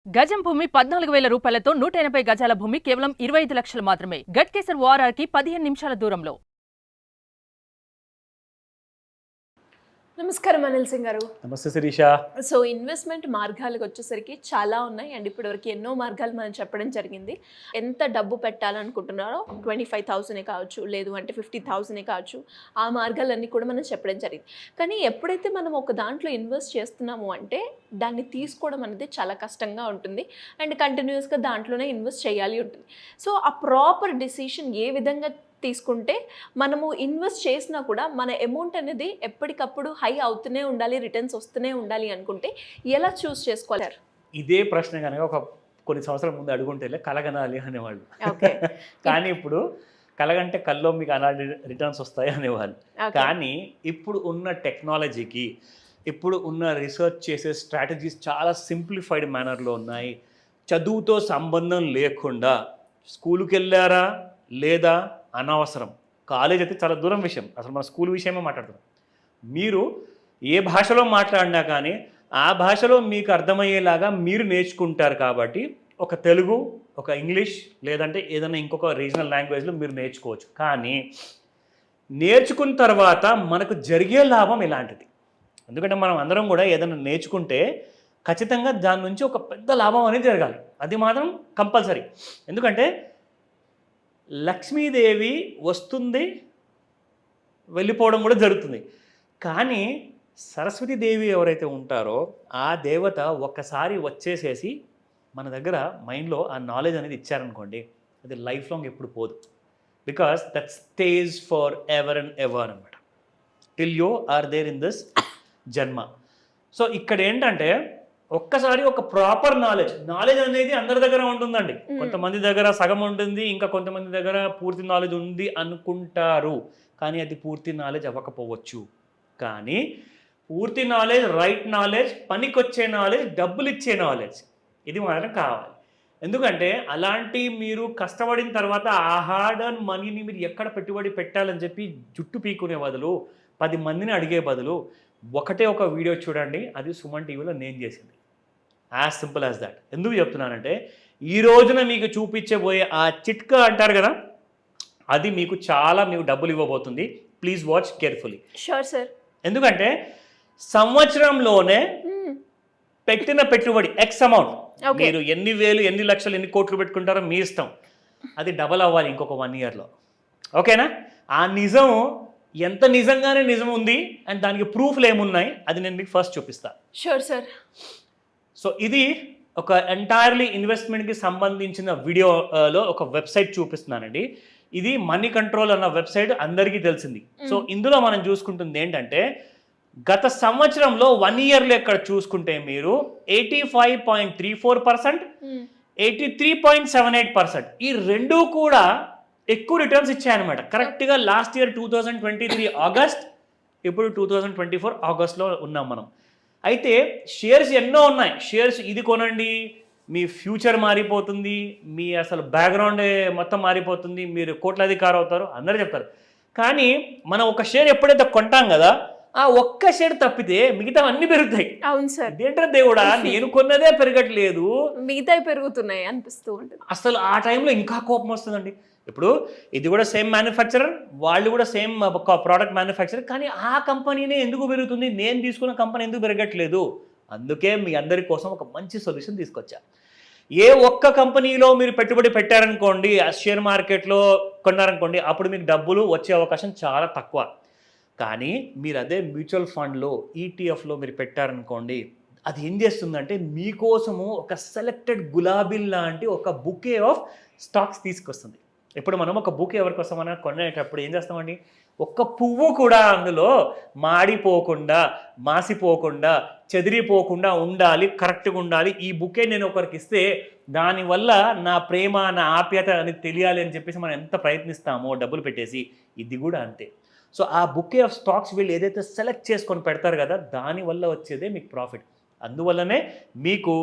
గజం భూమి 14,000 రూపాయలతో 180 గజాల భూమి కేవలం 25 లక్షలు మాత్రమే. గట్కేసర్ ఓఆర్ఆర్కి 15 నిమిషాల దూరంలో. నమస్కారం అనిల్ సింగ్ గారు. నమస్తే శిరీష. సో ఇన్వెస్ట్మెంట్ మార్గాలకు వచ్చేసరికి చాలా ఉన్నాయి అండ్ ఇప్పటివరకు ఎన్నో మార్గాలు మనం చెప్పడం జరిగింది. ఎంత డబ్బు పెట్టాలనుకుంటున్నారో 25,000 కావచ్చు, లేదు అంటే 50,000 కావచ్చు, ఆ మార్గాలన్నీ కూడా మనం చెప్పడం జరిగింది. కానీ ఎప్పుడైతే మనం ఒక దాంట్లో ఇన్వెస్ట్ చేస్తున్నాము అంటే దాన్ని తీసుకోవడం అనేది చాలా కష్టంగా ఉంటుంది అండ్ కంటిన్యూస్గా దాంట్లోనే ఇన్వెస్ట్ చేయాలి ఉంటుంది. సో ఆ ప్రాపర్ డిసిషన్ ఏ విధంగా తీసుకుంటే మనము ఇన్వెస్ట్ చేసినా కూడా మన అమౌంట్ అనేది ఎప్పటికప్పుడు హై అవుతూనే ఉండాలి, రిటర్న్స్ వస్తూనే ఉండాలి అనుకుంటే ఎలా చూస్ చేసుకోవాలి? ఇదే ప్రశ్న కనుక ఒక కొన్ని సంవత్సరాల ముందు అడుగుంటే కలగనాలి అనేవాళ్ళు. కానీ ఇప్పుడు కలగంటే కల్లో మీకు అలాంటి రిటర్న్స్ వస్తాయి అనేవాళ్ళు. కానీ ఇప్పుడు ఉన్న టెక్నాలజీకి, ఇప్పుడు ఉన్న రీసెర్చ్ చేసే స్ట్రాటజీస్ చాలా సింప్లిఫైడ్ మేనర్లో ఉన్నాయి. చదువుతో సంబంధం లేకుండా స్కూల్కి వెళ్ళారా లేదా అనవసరం, కాలేజ్ అయితే చాలా దూరం విషయం, అసలు మన స్కూల్ విషయమే మాట్లాడుతున్నాం. మీరు ఏ భాషలో మాట్లాడినా కానీ ఆ భాషలో మీకు అర్థమయ్యేలాగా మీరు నేర్చుకుంటారు. కాబట్టి ఒక తెలుగు, ఒక ఇంగ్లీష్, లేదంటే ఏదైనా ఇంకొక రీజనల్ లాంగ్వేజ్లో మీరు నేర్చుకోవచ్చు. కానీ నేర్చుకున్న తర్వాత మనకు జరిగే లాభం ఇలాంటిది. ఎందుకంటే మనం అందరం కూడా ఏదైనా నేర్చుకుంటే ఖచ్చితంగా దాని నుంచి ఒక పెద్ద లాభం అనేది జరగాలి. అది మాత్రం కంపల్సరీ. ఎందుకంటే లక్ష్మీదేవి వస్తుంది, వెళ్ళిపోవడం కూడా జరుగుతుంది. కానీ సరస్వతీదేవి ఎవరైతే ఉంటారో ఆ దేవత ఒక్కసారి వచ్చేసేసి మన దగ్గర మైండ్లో ఆ నాలెడ్జ్ అనేది ఇచ్చారనుకోండి, అది లైఫ్ లాంగ్ ఎప్పుడు పోదు. Because that stage for ever and ever అనమాట, till you are there in this జన్మ. సో ఇక్కడ ఏంటంటే ఒక్కసారి ఒక ప్రాపర్ నాలెడ్జ్ అనేది అందరి దగ్గర ఉంటుందండి. కొంతమంది దగ్గర సగం ఉంటుంది, ఇంకా కొంతమంది దగ్గర పూర్తి నాలెడ్జ్ ఉంది అనుకుంటారు. కానీ అది పూర్తి నాలెడ్జ్ అవ్వకపోవచ్చు. కానీ పూర్తి నాలెడ్జ్, రైట్ నాలెడ్జ్, పనికొచ్చే నాలెడ్జ్, డబ్బులు ఇచ్చే నాలెడ్జ్, ఇది మాత్రం కావాలి. ఎందుకంటే అలాంటి మీరు కష్టపడిన తర్వాత ఆ హార్డ్ అండ్ మనీని మీరు ఎక్కడ పెట్టుబడి పెట్టాలని చెప్పి జుట్టు పీకునే బదులు, 10 మందిని అడిగే బదులు ఒకటే ఒక వీడియో చూడండి. అది సుమన్ టీవీలో నేను చేసింది. As simple as that. ఎందుకు చెప్తున్నానంటే ఈ రోజున మీకు చూపించబోయే ఆ చిట్కా అంటారు కదా, అది మీకు డబ్బులు ఇవ్వబోతుంది. Please watch carefully. Sure sir. ఎందుకంటే సంవత్సరంలోనే పెట్టిన పెట్టుబడి ఎక్స్ అమౌంట్, మీరు ఎన్ని వేలు, ఎన్ని లక్షలు, ఎన్ని కోట్లు పెట్టుకుంటారో మీ ఇష్టం, అది డబల్ అవ్వాలి ఇంకొక 1 ఇయర్లో. ఓకేనా? ఆ నిజం ఎంత నిజంగానే నిజం ఉంది అండ్ దానికి ప్రూఫ్లు ఏమున్నాయి అది నేను మీకు ఫస్ట్ చూపిస్తాను. Sure sir. సో ఇది ఒక ఎంటైర్లీ ఇన్వెస్ట్మెంట్కి సంబంధించిన వీడియోలో ఒక వెబ్సైట్ చూపిస్తున్నానండి. ఇది మనీ కంట్రోల్ అన్న వెబ్సైట్ అందరికీ తెలిసింది. సో ఇందులో మనం చూసుకుంటుంది ఏంటంటే గత సంవత్సరంలో 1 ఇయర్లో ఇక్కడ చూసుకుంటే మీరు 85.34%, 83.78%, ఈ రెండు కూడా ఎక్కువ రిటర్న్స్ ఇచ్చాయన్నమాట. కరెక్ట్గా లాస్ట్ ఇయర్ 2023 ఆగస్ట్, ఇప్పుడు 2024 ఆగస్ట్లో ఉన్నాం మనం. అయితే షేర్స్ ఎన్నో ఉన్నాయి. షేర్స్ ఇది కొనండి, మీ ఫ్యూచర్ మారిపోతుంది, మీ అసలు బ్యాక్గ్రౌండ్ మొత్తం మారిపోతుంది, మీరు కోట్లాధికారి అవుతారు అందరూ చెప్తారు. కానీ మనం ఒక షేర్ ఎప్పుడైతే కొంటాం కదా, ఆ ఒక్క షేర్ తప్పితే మిగతా అన్ని పెరుగుతాయి. అవును సార్. ఇదేంటో దేవుడా, నేను కొన్నదే పెరగట్లేదు, మిగతా పెరుగుతున్నాయి అనిపిస్తూ ఉంటుంది. అసలు ఆ టైంలో ఇంకా కోపం వస్తుందండి. ఇప్పుడు ఇది కూడా సేమ్ మ్యానుఫ్యాక్చరర్, వాళ్ళు కూడా సేమ్ ప్రోడక్ట్ మ్యానుఫ్యాక్చరర్, కానీ ఆ కంపెనీనే ఎందుకు పెరుగుతుంది, నేను తీసుకున్న కంపెనీ ఎందుకు పెరగట్లేదు? అందుకే మీ అందరి కోసం ఒక మంచి సొల్యూషన్ తీసుకొచ్చా. ఏ ఒక్క కంపెనీలో మీరు పెట్టుబడి పెట్టారనుకోండి, ఆ షేర్ మార్కెట్లో కొన్నారనుకోండి, అప్పుడు మీకు డబ్బులు వచ్చే అవకాశం చాలా తక్కువ. కానీ మీరు అదే మ్యూచువల్ ఫండ్లో, ఈటీఎఫ్లో మీరు పెట్టారనుకోండి, అది ఏం చేస్తుందంటే మీకోసము ఒక సెలెక్టెడ్ గులాబీ లాంటి ఒక బుకే ఆఫ్ స్టాక్స్ తీసుకొస్తుంది. ఇప్పుడు మనం ఒక బుక్ ఎవరికోసమైనా కొనేటప్పుడు ఏం చేస్తామండి, ఒక్క పువ్వు కూడా అందులో మాడిపోకుండా, మాసిపోకుండా, చెదిరిపోకుండా ఉండాలి, కరెక్ట్గా ఉండాలి. ఈ బుకే నేను ఒకరికి ఇస్తే దానివల్ల నా ప్రేమ, నా ఆప్యాయత అనేది తెలియాలి అని చెప్పేసి మనం ఎంత ప్రయత్నిస్తామో డబ్బులు పెట్టేసి, ఇది కూడా అంతే. సో ఆ బుకే ఆఫ్ స్టాక్స్ వీళ్ళు ఏదైతే సెలెక్ట్ చేసుకొని పెడతారు కదా, దానివల్ల వచ్చేదే మీకు ప్రాఫిట్. అందువల్లనే మీకు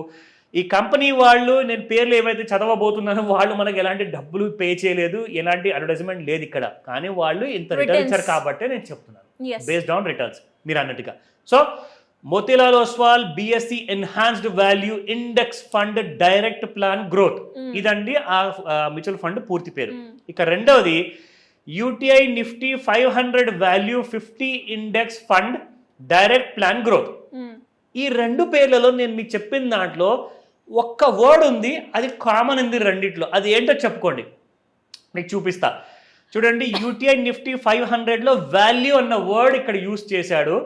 ఈ కంపెనీ వాళ్ళు, నేను పేర్లు ఏవైతే చదవబోతున్నానో, వాళ్ళు మనకి ఎలాంటి డబ్బులు పే చేయలేదు, ఎలాంటి అడ్వర్టైజ్మెంట్ లేదు ఇక్కడ. కానీ వాళ్ళు ఇంత రిటర్న్ ఇచ్చారు కాబట్టే నేను చెప్తున్నాను, బేస్డ్ ఆన్ రిటర్న్స్ మీరు అన్నట్టుగా. So Motilal Oswal BSc enhanced value index fund direct plan growth, ఇదండి ఆ మ్యూచువల్ ఫండ్ పూర్తి పేరు. ఇక రెండవది UTI Nifty 500 value 50 index fund direct plan growth. ఈ రెండు పేర్లలో నేను మీకు చెప్పిన దాంట్లో ఒక్క వర్డ్ ఉంది, అది కామన్ ఉంది రెండిట్లో. అది ఏంటో చెప్పుకోండి, మీకు చూపిస్తా. చూడండి, యూటీఐ నిఫ్టీ 500లో వాల్యూ అన్న వర్డ్ ఇక్కడ యూస్ చేశాడు.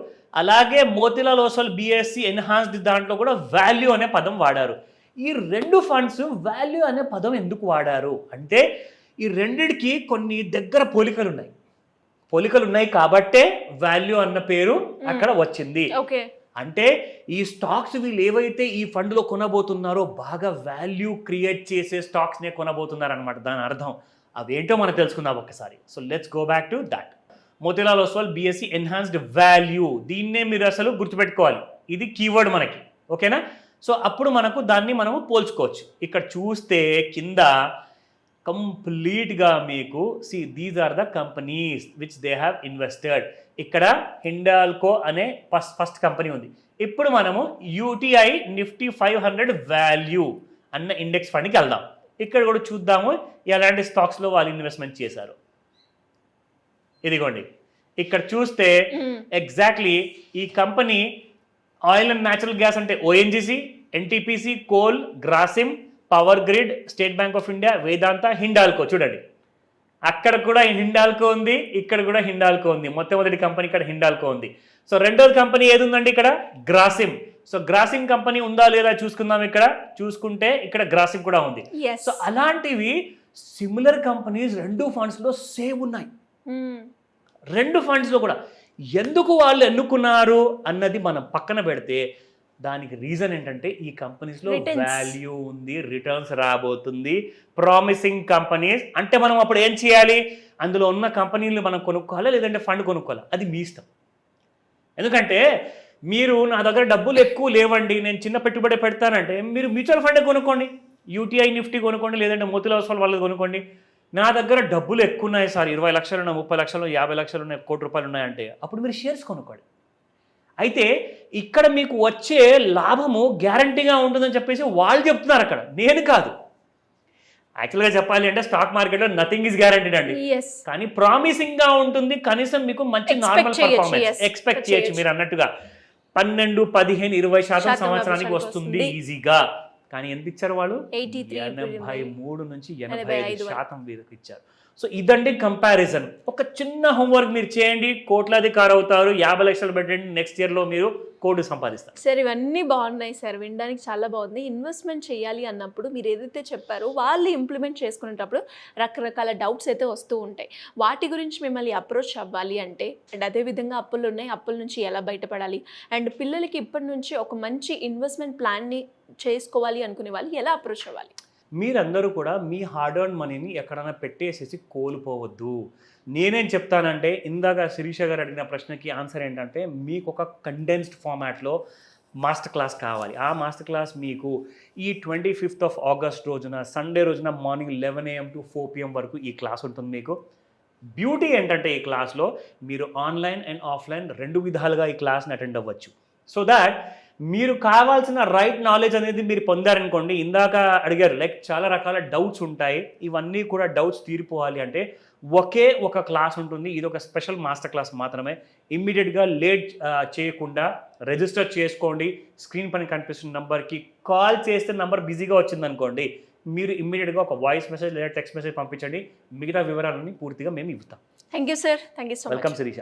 అలాగే మోతీలాల్ ఓస్వాల్ బిఎస్సి ఎన్హాన్స్డ్ దాంట్లో కూడా వాల్యూ అనే పదం వాడారు. ఈ రెండు ఫండ్స్ వాల్యూ అనే పదం ఎందుకు వాడారు అంటే ఈ రెండిటికి కొన్ని దగ్గర పోలికలు ఉన్నాయి కాబట్టే వాల్యూ అన్న పేరు అక్కడ వచ్చింది. అంటే ఈ స్టాక్స్ వీళ్ళు ఏవైతే ఈ ఫండ్లో కొనబోతున్నారో బాగా వాల్యూ క్రియేట్ చేసే స్టాక్స్నే కొనబోతున్నారు అనమాట. దాని అర్థం అవేంటో మనం తెలుసుకుందాం ఒక్కసారి. So let's go back to that. Motilal Oswal BSc enhanced value, దీన్నే మీరు అసలు గుర్తుపెట్టుకోవాలి. ఇది కీవర్డ్ మనకి, ఓకేనా? సో అప్పుడు మనము పోల్చుకోవచ్చు. ఇక్కడ చూస్తే కింద కంప్లీట్గా మీకు these are the companies which they have invested. ఇక్కడ హిండాల్కో అనే ఫస్ట్ కంపెనీ ఉంది. ఇప్పుడు మనము యూటీఐ నిఫ్టీ 500 వాల్యూ అన్న ఇండెక్స్ ఫండ్కి వెళ్దాం. ఇక్కడ కూడా చూద్దాము ఎలాంటి స్టాక్స్లో వాళ్ళు ఇన్వెస్ట్మెంట్ చేశారు. ఇదిగోండి, ఇక్కడ చూస్తే ఎగ్జాక్ట్లీ ఈ company oil and natural gas అంటే ONGC, NTPC, coal, Grasim, Power Grid, State Bank of India, Vedanta, Hindalco. చూడండి, అక్కడ కూడా హిండాల్కో ఉంది, ఇక్కడ కూడా హిండాల్కో ఉంది. మొట్టమొదటి కంపెనీ ఇక్కడ హిండాల్కో ఉంది. సో రెండోది కంపెనీ ఏది ఉందండి ఇక్కడ? గ్రాసిమ్. సో గ్రాసిమ్ కంపెనీ ఉందా లేదా చూసుకుందాం. ఇక్కడ చూసుకుంటే ఇక్కడ గ్రాసిమ్ కూడా ఉంది. సో అలాంటివి సిమిలర్ కంపెనీస్ రెండు ఫండ్స్లో సేమ్ ఉన్నాయి. రెండు ఫండ్స్లో కూడా ఎందుకు వాళ్ళు ఎన్నుకున్నారు అన్నది మనం పక్కన పెడితే దానికి రీజన్ ఏంటంటే ఈ కంపెనీస్లో వాల్యూ ఉంది, రిటర్న్స్ రాబోతుంది, ప్రామిసింగ్ కంపెనీస్. అంటే మనం అప్పుడు ఏం చేయాలి? అందులో ఉన్న కంపెనీలు మనం కొనుక్కోవాలా లేదంటే ఫండ్ కొనుక్కోవాలా, అది మీ ఇష్టం. ఎందుకంటే మీరు నా దగ్గర డబ్బులు ఎక్కువ లేవండి, నేను చిన్న పెట్టుబడి పెడతానంటే మీరు మ్యూచువల్ ఫండ్ కొనుక్కోండి, యూటీఐ నిఫ్టీ కొనుక్కోండి, లేదంటే మోతీలాల్ ఓస్వాల్ వాళ్ళది కొనుక్కోండి. నా దగ్గర డబ్బులు ఎక్కువ ఉన్నాయి సార్, 20 లక్షలు ఉన్నాయి, 30 లక్షలు, 50 లక్షలు ఉన్నాయి, కోటి రూపాయలు ఉన్నాయంటే అప్పుడు మీరు షేర్స్ కొనుక్కోండి. అయితే ఇక్కడ మీకు వచ్చే లాభము గ్యారంటీగా ఉంటుందని చెప్పేసి వాళ్ళు చెప్తున్నారు అక్కడ, నేను కాదు. యాక్చువల్గా చెప్పాలి అంటే స్టాక్ మార్కెట్లో నథింగ్ ఈజ్ గ్యారంటీడ్ అండి, కానీ ప్రామిసింగ్ గా ఉంటుంది. కనీసం మీకు మంచి నార్మల్ పర్ఫార్మెన్స్ ఎక్స్పెక్ట్ చేయొచ్చు. మీరు అన్నట్టుగా 12, 15, 20% సంవత్సరానికి వస్తుంది ఈజీగా. కానీ ఎంత ఇచ్చారు వాళ్ళు? 83 నుంచి 85% వీరికి ఇచ్చారు. సో ఇదండి కంపారిజన్. ఒక చిన్న హోంవర్క్ మీరు చేయండి, కోట్లాధికారి అవుతారు. 50 లక్షలు పెట్టండి, నెక్స్ట్ ఇయర్లో మీరు కోటి సంపాదిస్తారు. సార్ ఇవన్నీ బాగున్నాయి సార్, వినడానికి చాలా బాగుంది. ఇన్వెస్ట్మెంట్ చేయాలి అన్నప్పుడు మీరు ఏదైతే చెప్పారో వాళ్ళు ఇంప్లిమెంట్ చేసుకునేటప్పుడు రకరకాల డౌట్స్ అయితే వస్తూ ఉంటాయి. వాటి గురించి మిమ్మల్ని అప్రోచ్ అవ్వాలి అంటే, అండ్ అదేవిధంగా అప్పులు ఉన్నాయి, అప్పుల నుంచి ఎలా బయటపడాలి, అండ్ పిల్లలకి ఇప్పటి నుంచి ఒక మంచి ఇన్వెస్ట్మెంట్ ప్లాన్ని చేసుకోవాలి అనుకునే వాళ్ళు ఎలా అప్రోచ్ అవ్వాలి? మీరందరూ కూడా మీ హార్డ్ ఎర్న్ మనీని ఎక్కడైనా పెట్టేసేసి కోల్పోవద్దు. నేనేం చెప్తానంటే, ఇందాక శిరీష గారు అడిగిన ప్రశ్నకి ఆన్సర్ ఏంటంటే, మీకు ఒక కండెన్స్డ్ ఫార్మాట్లో మాస్టర్ క్లాస్ కావాలి. ఆ మాస్టర్ క్లాస్ మీకు ఈ 25th ఆగస్ట్ రోజున, సండే రోజున మార్నింగ్ 11 AM to 4 PM వరకు ఈ క్లాస్ ఉంటుంది మీకు. బ్యూటీ ఏంటంటే ఈ క్లాస్లో మీరు ఆన్లైన్ అండ్ ఆఫ్లైన్ రెండు విధాలుగా ఈ క్లాస్ని అటెండ్ అవ్వచ్చు. సో దాట్ మీరు కావాల్సిన రైట్ నాలెడ్జ్ అనేది మీరు పొందారనుకోండి. ఇందాక అడిగారు లైక్ చాలా రకాల డౌట్స్ ఉంటాయి, ఇవన్నీ కూడా డౌట్స్ తీరిపోవాలి అంటే ఒకే ఒక క్లాస్ ఉంటుంది. ఇది ఒక స్పెషల్ మాస్టర్ క్లాస్ మాత్రమే. ఇమ్మీడియట్గా లేట్ చేయకుండా రిజిస్టర్ చేసుకోండి. స్క్రీన్ పైన కనిపిస్తున్న నెంబర్కి కాల్ చేస్తే నెంబర్ బిజీగా వచ్చిందనుకోండి, మీరు ఇమ్మీడియట్గా ఒక వాయిస్ మెసేజ్ లేదా టెక్స్ట్ మెసేజ్ పంపించండి. మిగతా వివరాలన్నీ పూర్తిగా మేము ఇస్తాం. Thank you sir, thank you so much. Welcome Sirisha.